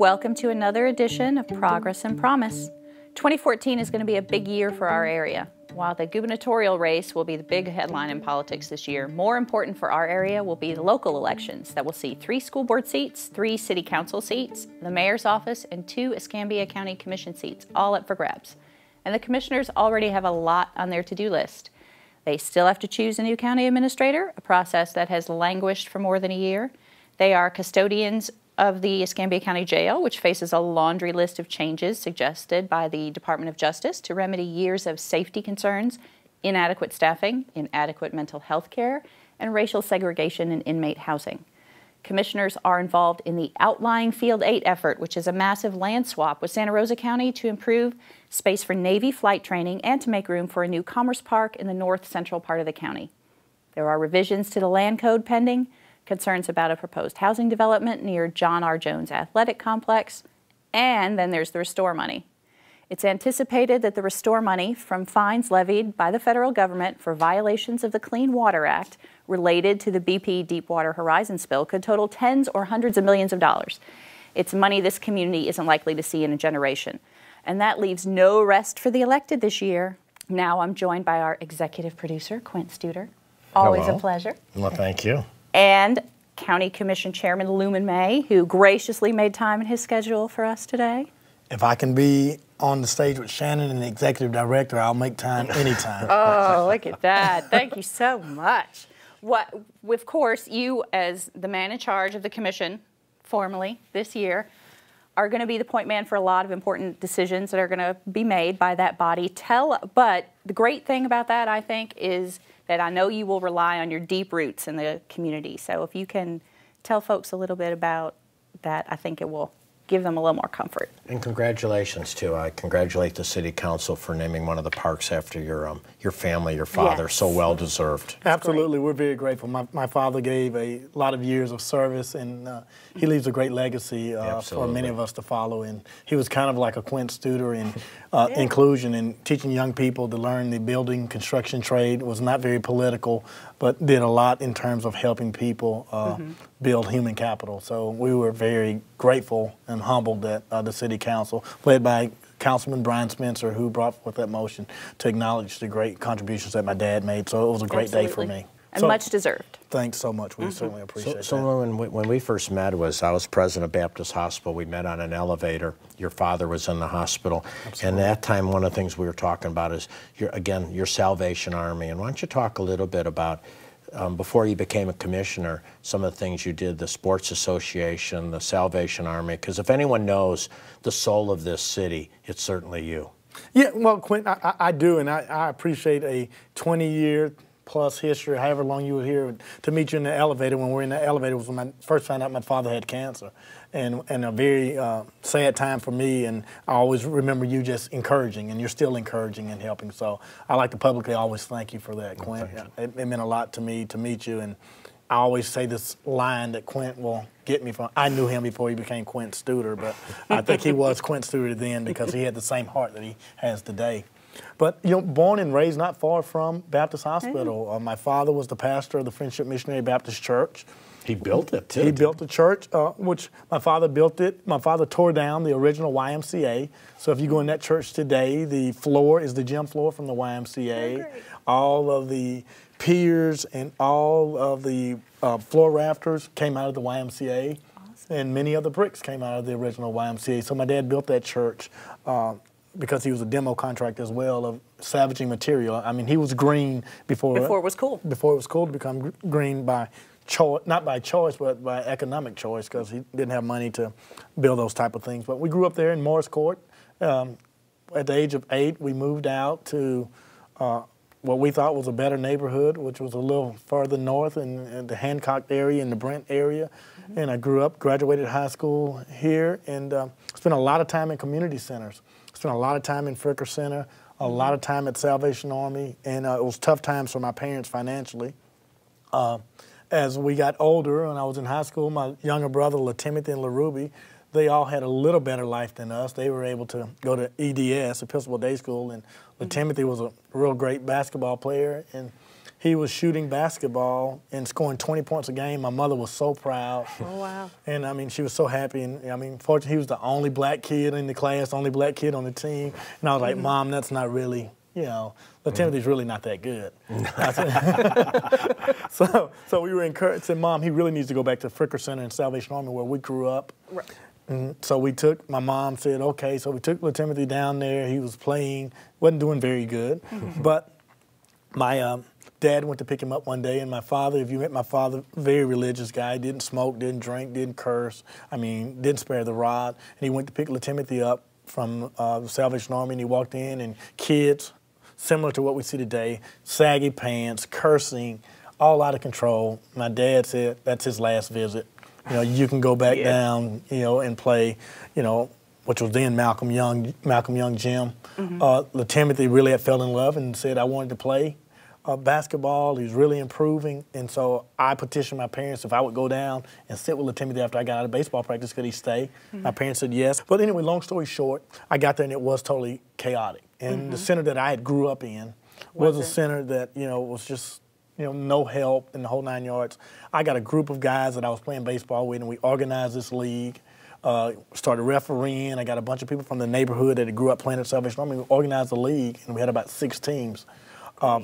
Welcome to another edition of Progress and Promise. 2014 is going to be a big year for our area. While the gubernatorial race will be the big headline in politics this year, more important for our area will be the local elections that will see 3 school board seats, 3 city council seats, the mayor's office, and 2 Escambia County Commission seats, all up for grabs. And the commissioners already have a lot on their to-do list. They still have to choose a new county administrator, a process that has languished for more than a year. They are custodians of the Escambia County Jail, which faces a laundry list of changes suggested by the Department of Justice to remedy years of safety concerns, inadequate staffing, inadequate mental health care, and racial segregation in inmate housing. Commissioners are involved in the Outlying Field 8 effort, which is a massive land swap with Santa Rosa County to improve space for Navy flight training and to make room for a new commerce park in the north central part of the county. There are revisions to the land code pending, concerns about a proposed housing development near John R. Jones Athletic Complex, and then there's the restore money. It's anticipated that the restore money from fines levied by the federal government for violations of the Clean Water Act related to the BP Deepwater Horizon spill could total tens or hundreds of millions of dollars. It's money this community isn't likely to see in a generation. And that leaves no rest for the elected this year. Now I'm joined by our executive producer, Quint Studer. Always Hello. A pleasure. Well, thank you. And County Commission Chairman Lumen May, who graciously made time in his schedule for us today. If I can be on the stage with Shannon and the executive director, I'll make time anytime. Oh, look at that. Thank you so much. Of course, you as the man in charge of the commission, formally this year, are going to be the point man for a lot of important decisions that are going to be made by that body. But the great thing about that, I think, is that I know you will rely on your deep roots in the community. So if you can tell folks a little bit about that, I think it will give them a little more comfort. And congratulations, too. I congratulate the City Council for naming one of the parks after your family, your father. Yes. So well-deserved. Absolutely. We're very grateful. My father gave a lot of years of service, and he leaves a great legacy for many of us to follow. And he was kind of like a Quint Studer in inclusion and teaching young people to learn the building construction trade. Was not very political, but did a lot in terms of helping people build human capital. So we were very grateful and humbled that the City Council, led by Councilman Brian Spencer, who brought forth that motion to acknowledge the great contributions that my dad made. So it was a great day for me. And much deserved. Thanks so much. We certainly appreciate that. So when we first met, I was president of Baptist Hospital. We met on an elevator. Your father was in the hospital. Absolutely. And at that time, one of the things we were talking about is, your Salvation Army. And why don't you talk a little bit about, before you became a commissioner, some of the things you did, the Sports Association, the Salvation Army, because if anyone knows the soul of this city, it's certainly you. Yeah, well, Quint, I do, and I appreciate a 20-year plus history, however long you were here, to meet you in the elevator. When we were in the elevator was when I first found out my father had cancer, and a very sad time for me, and I always remember you just encouraging, and you're still encouraging and helping. So I like to publicly always thank you for that, Quint. It meant a lot to me to meet you, and I always say this line that Quint will get me from. I knew him before he became Quint Studer, but I think he was Quint Studer then because he had the same heart that he has today. But, born and raised not far from Baptist Hospital. My father was the pastor of the Friendship Missionary Baptist Church. He built it, too. He built the church, which my father built it. My father tore down the original YMCA. So if you go in that church today, the floor is the gym floor from the YMCA. All of the piers and all of the floor rafters came out of the YMCA. Awesome. And many of the bricks came out of the original YMCA. So my dad built that church because he was a demo contractor as well of salvaging material. I mean, he was green before it was cool. Before it was cool to become green by choice, not by choice, but by economic choice, because he didn't have money to build those type of things. But we grew up there in Morris Court. At the age of 8, we moved out to what we thought was a better neighborhood, which was a little further north in the Hancock area and the Brent area. And I grew up, graduated high school here, and spent a lot of time in community centers. Spent a lot of time in Fricker Center, a lot of time at Salvation Army, and it was tough times for my parents financially. As we got older and I was in high school, my younger brother, Timothy and LaRuby, they all had a little better life than us. They were able to go to EDS, Episcopal Day School, and Timothy was a real great basketball player, and he was shooting basketball and scoring 20 points a game. My mother was so proud. Oh, wow. And, I mean, she was so happy. And, I mean, fortunately, he was the only black kid in the class, only black kid on the team. And I was like, Mom, that's not really, you know, Timothy's really not that good. So we were encouraged. Said, Mom, he really needs to go back to Fricker Center in Salvation Army where we grew up. Right. And so my mom said, okay, so we took little Timothy down there. He was playing, wasn't doing very good. But my dad went to pick him up one day, and my father, if you met my father, very religious guy, didn't smoke, didn't drink, didn't curse, I mean, didn't spare the rod. And he went to pick little Timothy up from the Salvation Army, and he walked in, and kids, similar to what we see today, saggy pants, cursing, all out of control. My dad said that's his last visit. You know, you can go back down, you know, and play, you know, which was then Malcolm Young Gym. Timothy really had fell in love and said I wanted to play basketball. He was really improving, and so I petitioned my parents if I would go down and sit with Timothy after I got out of baseball practice, could he stay? My parents said yes. But anyway, long story short, I got there and it was totally chaotic. And the center that I had grew up in was a center that, you know, was just, you know, no help in the whole 9 yards. I got a group of guys that I was playing baseball with, and we organized this league, started refereeing. I got a bunch of people from the neighborhood that grew up playing at Salvation Army. We organized the league, and we had about 6 teams.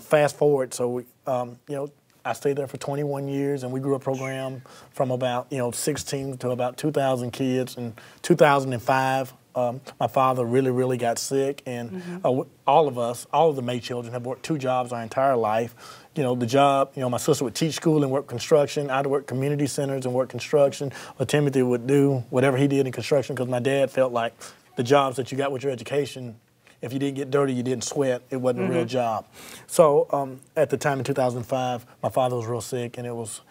Fast forward, so we, you know, I stayed there for 21 years, and we grew a program from about, you know, 6 teams to about 2,000 kids. In 2005, my father really got sick, and all of the May children have worked 2 jobs our entire life. You know, the job, you know, my sister would teach school and work construction. I'd work community centers and work construction. Or Timothy would do whatever he did in construction, because my dad felt like the jobs that you got with your education, if you didn't get dirty, you didn't sweat, it wasn't a real job. So at the time in 2005, my father was real sick, and it was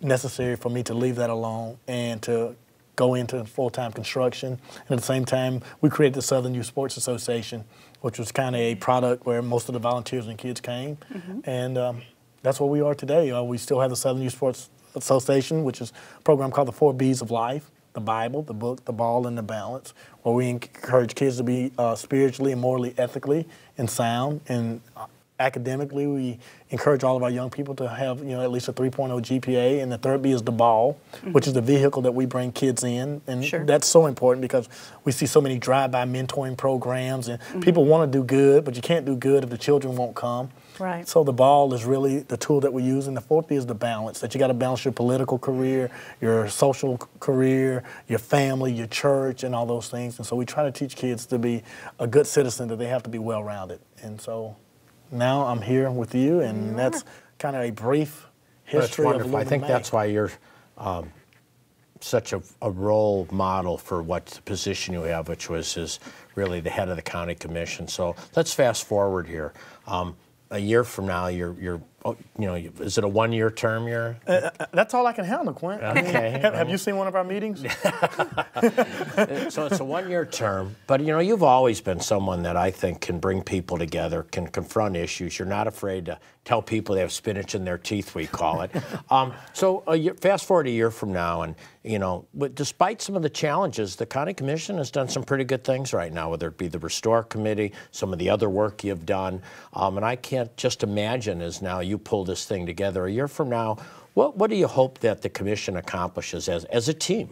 necessary for me to leave that alone and to go into full-time construction. And at the same time, we created the Southern Youth Sports Association, which was kind of a product where most of the volunteers and kids came. And that's where we are today. We still have the Southern Youth Sports Association, which is a program called the 4 B's of Life: the Bible, the book, the ball, and the balance, where we encourage kids to be spiritually and morally, ethically, and sound. And academically, we encourage all of our young people to have, you know, at least a 3.0 GPA. And the 3rd B is the ball, which is the vehicle that we bring kids in. And that's so important because we see so many drive-by mentoring programs, and people want to do good, but you can't do good if the children won't come. Right. So the ball is really the tool that we use. And the 4th B is the balance, that you got to balance your political career, your social career, your family, your church, and all those things. And so we try to teach kids to be a good citizen, that they have to be well-rounded. And so now I'm here with you, and that's kind of a brief history of Living I think May. that's why you're such a role model for what the position you have, which is really the head of the county commission. So let's fast forward here. A year from now, you're you know, is it a 1-year term you're? That's all I can handle, Quint. Okay. Have you seen one of our meetings? So it's a 1-year term, but you know, you've always been someone that I think can bring people together, can confront issues. You're not afraid to tell people they have spinach in their teeth, we call it. So fast forward a year from now, and you know, but despite some of the challenges, the county commission has done some pretty good things right now, whether it be the Restore Committee, some of the other work you've done, and I can't just imagine as now you pull this thing together a year from now. What do you hope that the commission accomplishes as a team?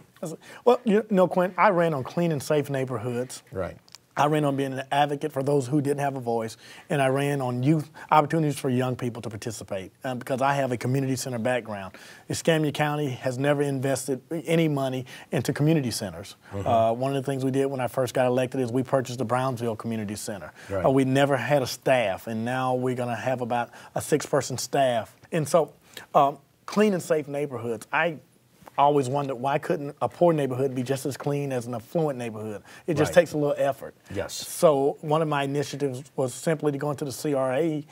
Well, you know, Quint, I ran on clean and safe neighborhoods. Right. I ran on being an advocate for those who didn't have a voice, and I ran on youth opportunities for young people to participate because I have a community center background. Escambia County has never invested any money into community centers. One of the things we did when I first got elected is we purchased the Brownsville Community Center. Right. We never had a staff, and now we're going to have about a 6-person staff. And so clean and safe neighborhoods, I always wondered why couldn't a poor neighborhood be just as clean as an affluent neighborhood? It just takes a little effort. Yes. So one of my initiatives was simply to go into the CRA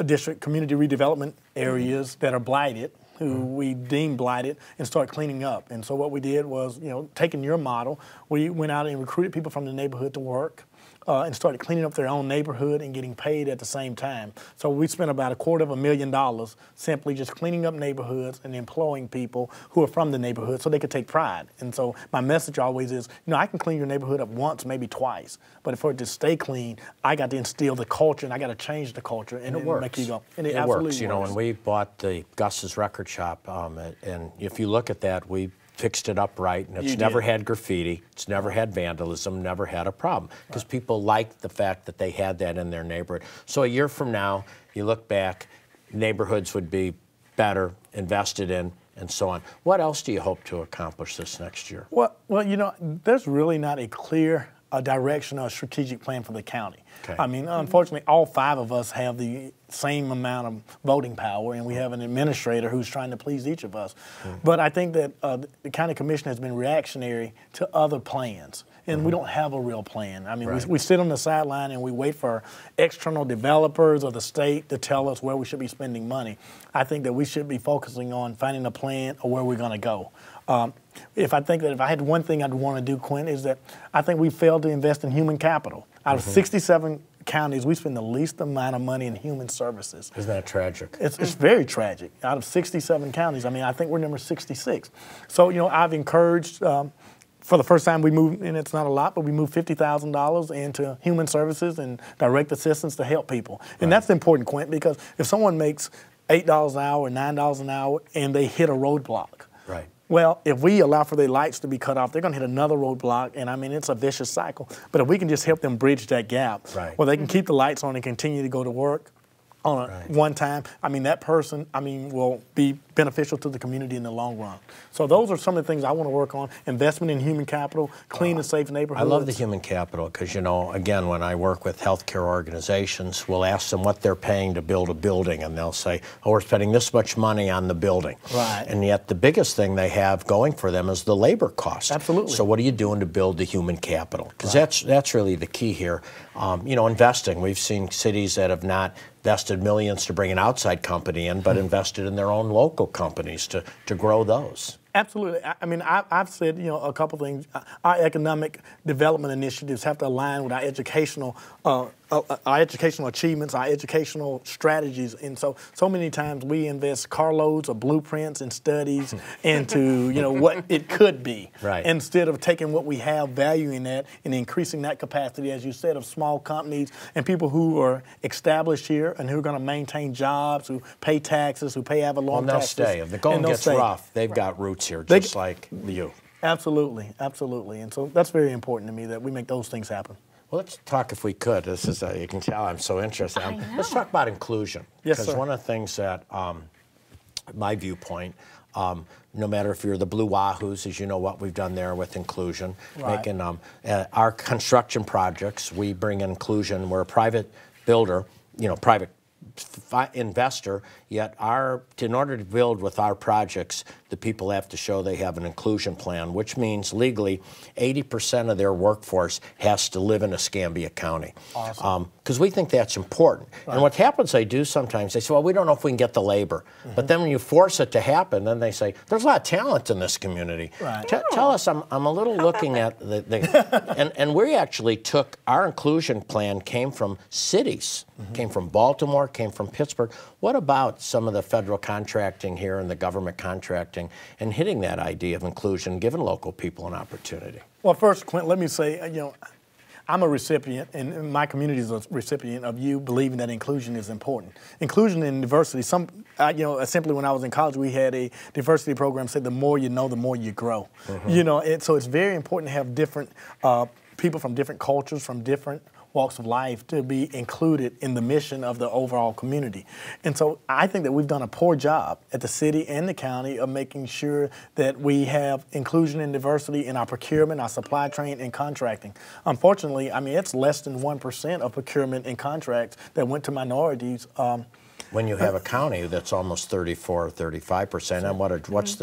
district community redevelopment areas that are blighted, who we deem blighted, and start cleaning up. And so what we did was, you know, taking your model, we went out and recruited people from the neighborhood to work. and started cleaning up their own neighborhood and getting paid at the same time. So we spent about $250,000 simply just cleaning up neighborhoods and employing people who are from the neighborhood so they could take pride. And so my message always is, I can clean your neighborhood up once, maybe twice, but for it to stay clean, I got to instill the culture and I got to change the culture and it works. Make you go. And it absolutely works. When we bought the Gus's record shop, and if you look at that, we fixed it up right, and it's never had graffiti, it's never had vandalism, never had a problem, because people liked the fact that they had that in their neighborhood. So a year from now, you look back, neighborhoods would be better, invested in, and so on. What else do you hope to accomplish this next year? Well, there's really not a clear direction or a strategic plan for the county. Okay. I mean, unfortunately, all 5 of us have the same amount of voting power, and we have an administrator who's trying to please each of us. But I think that the county commission has been reactionary to other plans, and we don't have a real plan. I mean, we sit on the sideline and we wait for external developers or the state to tell us where we should be spending money. I think that we should be focusing on finding a plan of where we're going to go. If I had one thing I'd want to do, Quinn, is that I think we failed to invest in human capital. Out of 67 counties, we spend the least amount of money in human services. Isn't that tragic? It's very tragic. Out of 67 counties, I think we're number 66. So, I've encouraged, for the first time we moved, and it's not a lot, but we moved $50,000 into human services and direct assistance to help people. And that's important, Quint, because if someone makes $8 an hour or $9 an hour and they hit a roadblock, well, if we allow for their lights to be cut off, they're going to hit another roadblock, and it's a vicious cycle. But if we can just help them bridge that gap, well, they can keep the lights on and continue to go to work on one time, that person, will be beneficial to the community in the long run. So those are some of the things I want to work on. Investment in human capital, clean and safe neighborhoods. I love the human capital because, again, when I work with healthcare organizations, we'll ask them what they're paying to build a building, and they'll say, we're spending this much money on the building. And yet the biggest thing they have going for them is the labor cost. Absolutely. So what are you doing to build the human capital? Because that's really the key here. Investing. We've seen cities that have not invested millions to bring an outside company in, but invested in their own local companies to grow those. Absolutely. I've said, a couple things. Our economic development initiatives have to align with our educational achievements, our educational strategies. And so many times we invest carloads of blueprints and studies into, what it could be. Instead of taking what we have, valuing that, and increasing that capacity, as you said, of small companies and people who are established here and who are going to maintain jobs, who pay taxes, who pay Avalon taxes. They'll stay. If the going gets rough, they've got roots here, just like you. Absolutely, absolutely. And so that's very important to me that we make those things happen. Well, let's talk, if we could. This is, you can tell I'm so interested. Let's talk about inclusion. Yes, sir. Because one of the things that, my viewpoint, no matter if you're the Blue Wahoos, as you know what we've done there with inclusion, making our construction projects, we bring in inclusion. We're a private builder, private investor, yet in order to build with our projects, the people have to show they have an inclusion plan, which means legally 80% of their workforce has to live in Escambia County. Awesome. Because we think that's important. And what happens, they do sometimes, they say, well, we don't know if we can get the labor. But then when you force it to happen, then they say, there's a lot of talent in this community. Tell us, I'm a little looking at and we actually took, our inclusion plan came from cities, came from Baltimore, came from Pittsburgh. What about some of the federal contracting here and the government contracting and hitting that idea of inclusion, giving local people an opportunity? Well, first, Quint, let me say, I'm a recipient, and my community is a recipient of you believing that inclusion is important. Inclusion and diversity. Simply when I was in college, we had a diversity program that said the more you know, the more you grow. And so it's very important to have different people from different cultures, from different walks of life to be included in the mission of the overall community. And so I think that we've done a poor job at the city and the county of making sure that we have inclusion and diversity in our procurement, our supply chain, and contracting. Unfortunately, it's less than 1% of procurement and contracts that went to minorities. When you have a county that's almost 34 or 35%, and what's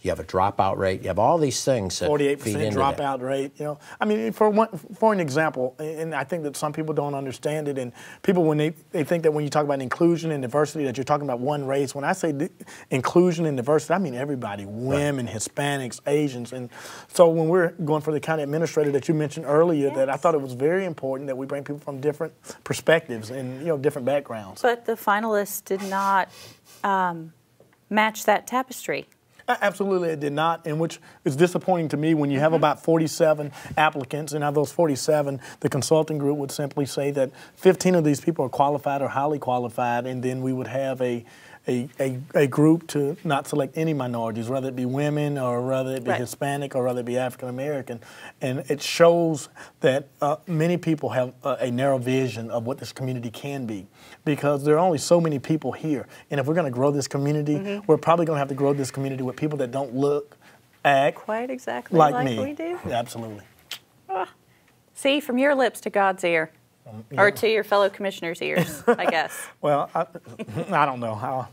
you have a dropout rate, you have all these things that 48% feed into dropout rate. You know, I mean, for an example, and I think that some people don't understand it, and people when they think that when you talk about inclusion and diversity that you're talking about one race. When I say inclusion and diversity, I mean everybody: women, right, Hispanics, Asians, and so when we're going for the county administrator that you mentioned earlier, that I thought it was very important that we bring people from different perspectives and different backgrounds. But the finalists did not match that tapestry. Absolutely, it did not, and which is disappointing to me when you have about 47 applicants, and of those 47, the consulting group would simply say that 15 of these people are qualified or highly qualified, and then we would have a group to not select any minorities, whether it be women or whether it be Hispanic or whether it be African American. And it shows that many people have a narrow vision of what this community can be, because there are only so many people here. And if we're going to grow this community, we're probably going to have to grow this community with people that don't look, act quite exactly like me. We do. Absolutely. See, from your lips to God's ear. Or to your fellow commissioners' ears, I guess. Well, I don't know.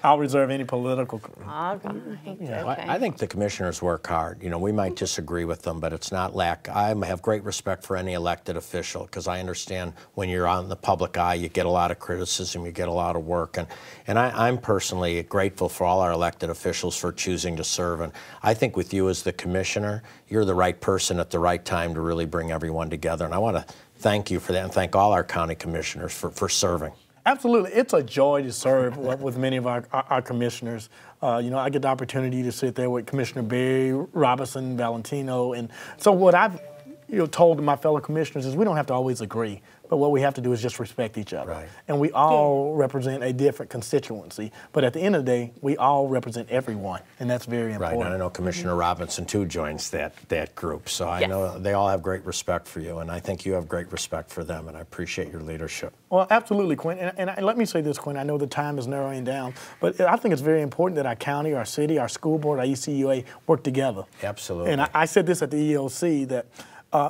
I'll reserve any political. All right. Yeah, Okay. I think the commissioners work hard. You know, we might disagree with them, but it's not lack. I have great respect for any elected official, because I understand when you're on the public eye, you get a lot of criticism, you get a lot of work. And I'm personally grateful for all our elected officials for choosing to serve. And I think with you as the commissioner, you're the right person at the right time to really bring everyone together. And I want to thank you for that, and thank all our county commissioners for serving. Absolutely. It's a joy to serve with many of our commissioners. I get the opportunity to sit there with Commissioner Berry, Robinson, Valentino, and so what I've told my fellow commissioners is we don't have to always agree, but what we have to do is just respect each other. Right. And we all represent a different constituency, but at the end of the day, we all represent everyone, and that's very important. Right, and I know Commissioner Robinson, too, joins that group, so I know they all have great respect for you, and I think you have great respect for them, and I appreciate your leadership. Well, absolutely, Quinn, and let me say this, Quinn, I know the time is narrowing down, but I think it's very important that our county, our city, our school board, our ECUA work together. Absolutely. And I said this at the EOC, that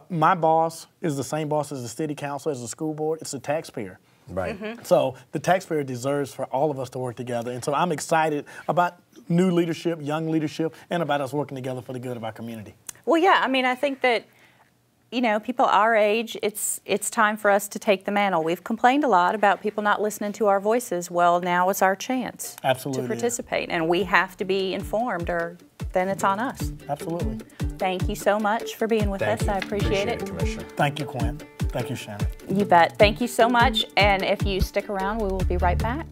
my boss is the same boss as the city council, as the school board. It's the taxpayer. Right. So the taxpayer deserves for all of us to work together. And so I'm excited about new leadership, young leadership, and about us working together for the good of our community. Well, yeah, I mean, I think that, people our age, it's time for us to take the mantle. We've complained a lot about people not listening to our voices. Well, now it's our chance to participate, and we have to be informed, or then it's on us. Absolutely. Thank you so much for being with us. I appreciate it. Commissioner. Thank you, Quinn. Thank you, Shannon. You bet. Thank you so much, and if you stick around, we will be right back.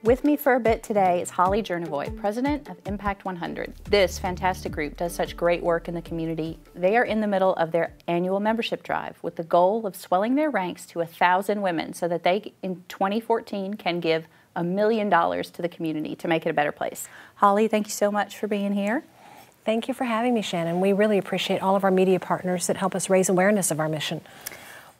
With me for a bit today is Holly Jernevoy, president of Impact 100. This fantastic group does such great work in the community. They are in the middle of their annual membership drive with the goal of swelling their ranks to 1,000 women so that they, in 2014, can give $1 million to the community to make it a better place. Holly, thank you so much for being here. Thank you for having me, Shannon. We really appreciate all of our media partners that help us raise awareness of our mission.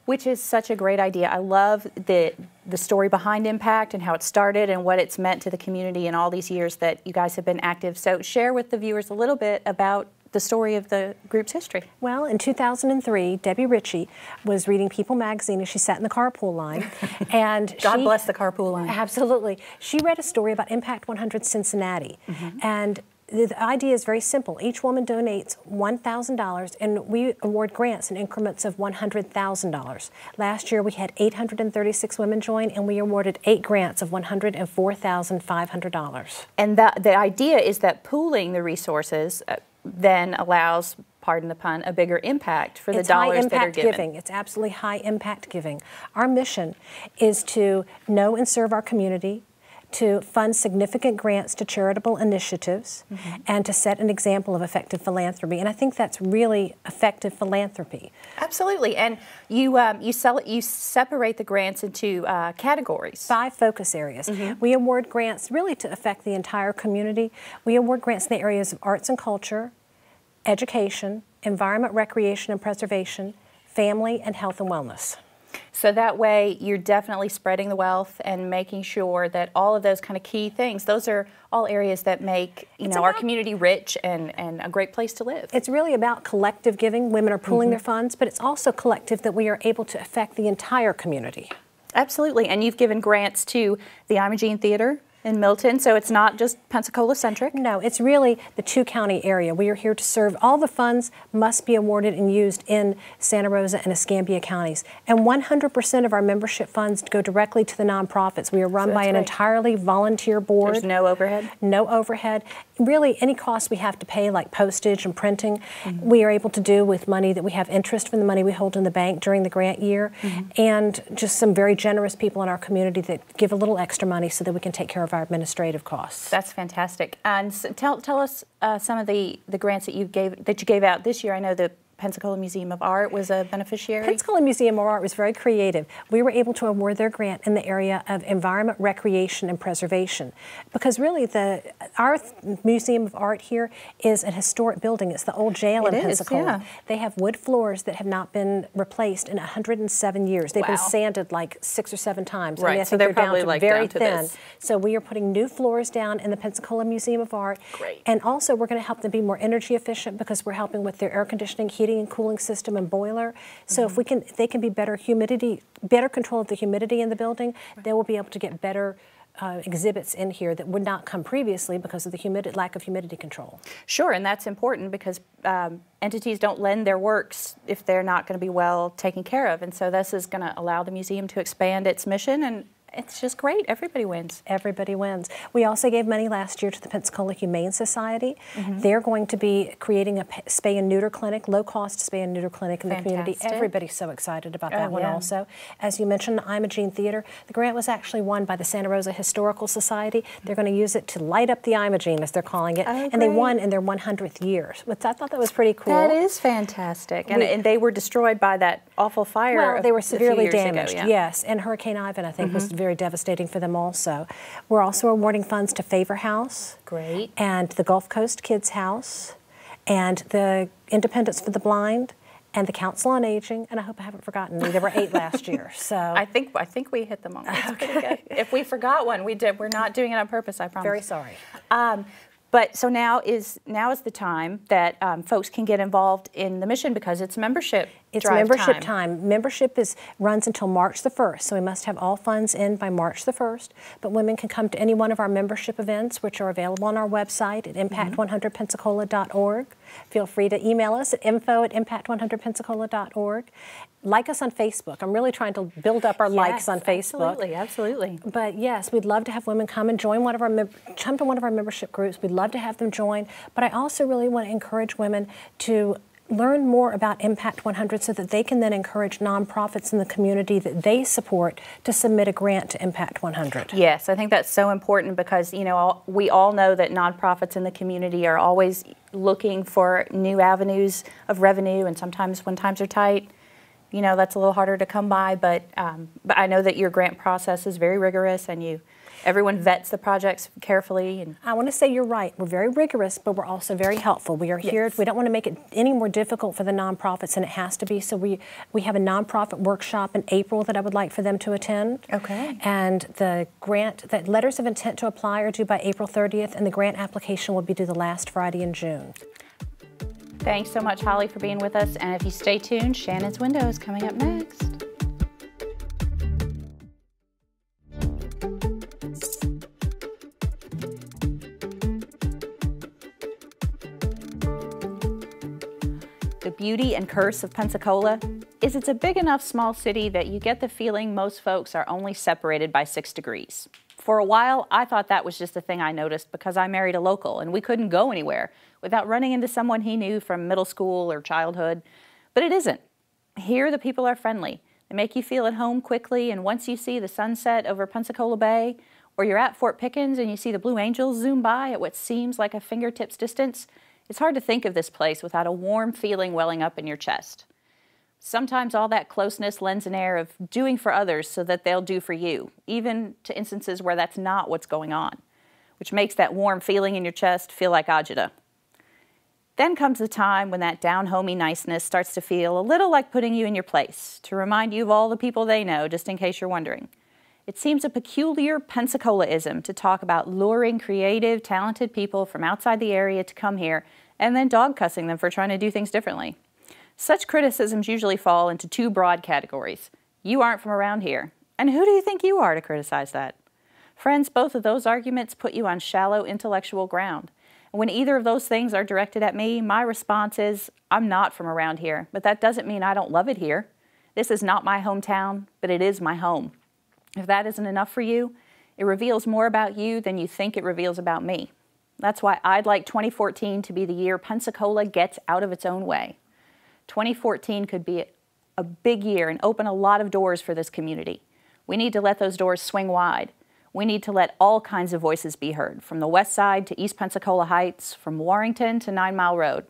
Which is such a great idea. I love the story behind Impact and how it started and what it's meant to the community in all these years that you guys have been active. So share with the viewers a little bit about the story of the group's history. Well, in 2003, Debbie Ritchie was reading People magazine as she sat in the carpool line. And God bless the carpool line. Absolutely. She read a story about Impact 100 Cincinnati. And the idea is very simple. Each woman donates $1,000, and we award grants in increments of $100,000. Last year, we had 836 women join, and we awarded 8 grants of $104,500. And the idea is that pooling the resources then allows, pardon the pun, a bigger impact for the dollars that are given. Giving. It's absolutely high impact giving. Our mission is to know and serve our community, to fund significant grants to charitable initiatives and to set an example of effective philanthropy. And I think that's really effective philanthropy. Absolutely. And you separate the grants into categories. 5 focus areas. We award grants really to affect the entire community. We award grants in the areas of arts and culture, education, environment, recreation and preservation, family, and health and wellness. So that way you're definitely spreading the wealth and making sure that all of those kind of key things, those are all areas that make our community rich and a great place to live. It's really about collective giving. Women are pooling their funds, but it's also collective that we are able to affect the entire community. Absolutely. And you've given grants to the Imogene Theater in Milton, so it's not just Pensacola-centric? No, it's really the 2-county area. We are here to serve. All the funds must be awarded and used in Santa Rosa and Escambia counties. And 100% of our membership funds go directly to the nonprofits. We are run by an entirely volunteer board. There's no overhead? No overhead. Really, any costs we have to pay, like postage and printing, we are able to do with money that we have interest from the money we hold in the bank during the grant year, and just some very generous people in our community that give a little extra money so that we can take care of our administrative costs. That's fantastic. And so tell us some of the grants that you gave out this year. I know the Pensacola Museum of Art was a beneficiary. Pensacola Museum of Art was very creative. We were able to award their grant in the area of environment, recreation, and preservation, because really our Museum of Art here is an historic building. It's the old jail in Pensacola. Yeah. They have wood floors that have not been replaced in 107 years. They've been sanded like 6 or 7 times. Right, I mean, so they're down probably to like very down to thin. this. So we are putting new floors down in the Pensacola Museum of Art. Great. And also we're going to help them be more energy efficient because we're helping with their air conditioning, heating and cooling system and boiler. So if they can be better control of the humidity in the building, they will be able to get better exhibits in here that would not come previously because of the lack of humidity control. Sure, and that's important because entities don't lend their works if they're not going to be well taken care of. And so this is going to allow the museum to expand its mission, and it's just great. Everybody wins. Everybody wins. We also gave money last year to the Pensacola Humane Society. They're going to be creating a spay and neuter clinic, low-cost spay and neuter clinic in the community. Everybody's so excited about that one also. As you mentioned, the Imogene Theater. The grant was actually won by the Santa Rosa Historical Society. They're going to use it to light up the Imogene, as they're calling it. And they won in their 100th year. Which I thought that was pretty cool. That is fantastic. And they were destroyed by that awful fire. Well, they were severely damaged, ago, yes. And Hurricane Ivan, I think, was very devastating for them also. We're also awarding funds to Favor House. Great. And the Gulf Coast Kids House, and the Independence for the Blind, and the Council on Aging, and I hope I haven't forgotten any. There were 8 last year. So I think we hit them all. That's pretty good. If we forgot one, we did. We're not doing it on purpose, I promise. Very sorry. But so now is the time that folks can get involved in the mission because it's membership. It's membership time. Membership runs until March the 1st, so we must have all funds in by March the 1st. But women can come to any one of our membership events, which are available on our website at impact100pensacola.org. Feel free to email us at info@impact100pensacola.org. Like us on Facebook. I'm really trying to build up our likes on Facebook. Absolutely. But yes, we'd love to have women come and join one of our membership groups. We'd love to have them join. But I also really want to encourage women to learn more about Impact 100 so that they can then encourage nonprofits in the community that they support to submit a grant to Impact 100. Yes, I think that's so important because, we all know that nonprofits in the community are always looking for new avenues of revenue, and sometimes when times are tight, that's a little harder to come by, but I know that your grant process is very rigorous and everyone vets the projects carefully. And I want to say you're right. We're very rigorous, but we're also very helpful. We are here. We don't want to make it any more difficult for the nonprofits than it has to be. So we have a nonprofit workshop in April that I would like for them to attend. Okay. And the letters of intent to apply are due by April 30th, and the grant application will be due the last Friday in June. Thanks so much, Holly, for being with us. And if you stay tuned, Shannon's Window is coming up next. The beauty and curse of Pensacola is it's a big enough small city that you get the feeling most folks are only separated by 6 degrees. For a while, I thought that was just a thing I noticed because I married a local and we couldn't go anywhere without running into someone he knew from middle school or childhood. But it isn't. Here, the people are friendly. They make you feel at home quickly, and once you see the sunset over Pensacola Bay, or you're at Fort Pickens and you see the Blue Angels zoom by at what seems like a fingertips distance, it's hard to think of this place without a warm feeling welling up in your chest. Sometimes all that closeness lends an air of doing for others so that they'll do for you, even to instances where that's not what's going on, which makes that warm feeling in your chest feel like agita. Then comes the time when that down-homey niceness starts to feel a little like putting you in your place, to remind you of all the people they know, just in case you're wondering. It seems a peculiar Pensacola-ism to talk about luring creative, talented people from outside the area to come here and then dog-cussing them for trying to do things differently. Such criticisms usually fall into two broad categories. You aren't from around here, and who do you think you are to criticize that? Friends, both of those arguments put you on shallow intellectual ground. And when either of those things are directed at me, my response is, I'm not from around here, but that doesn't mean I don't love it here. This is not my hometown, but it is my home. If that isn't enough for you, it reveals more about you than you think it reveals about me. That's why I'd like 2014 to be the year Pensacola gets out of its own way. 2014 could be a big year and open a lot of doors for this community. We need to let those doors swing wide. We need to let all kinds of voices be heard, from the west side to East Pensacola Heights, from Warrington to 9 Mile Road.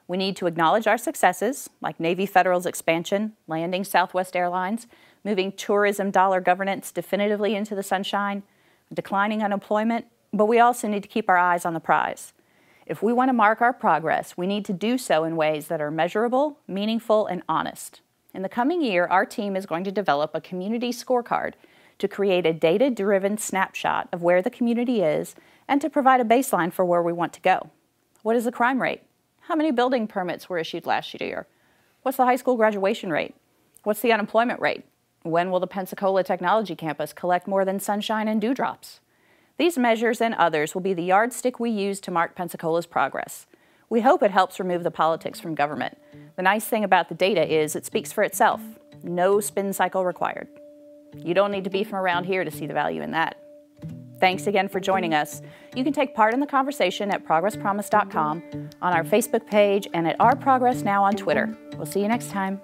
We need to acknowledge our successes, like Navy Federal's expansion, landing Southwest Airlines, moving tourism dollar governance definitively into the sunshine, declining unemployment, but we also need to keep our eyes on the prize. If we want to mark our progress, we need to do so in ways that are measurable, meaningful, and honest. In the coming year, our team is going to develop a community scorecard to create a data-driven snapshot of where the community is and to provide a baseline for where we want to go. What is the crime rate? How many building permits were issued last year? What's the high school graduation rate? What's the unemployment rate? When will the Pensacola Technology Campus collect more than sunshine and dewdrops? These measures and others will be the yardstick we use to mark Pensacola's progress. We hope it helps remove the politics from government. The nice thing about the data is it speaks for itself. No spin cycle required. You don't need to be from around here to see the value in that. Thanks again for joining us. You can take part in the conversation at progresspromise.com, on our Facebook page, and at Our Progress Now on Twitter. We'll see you next time.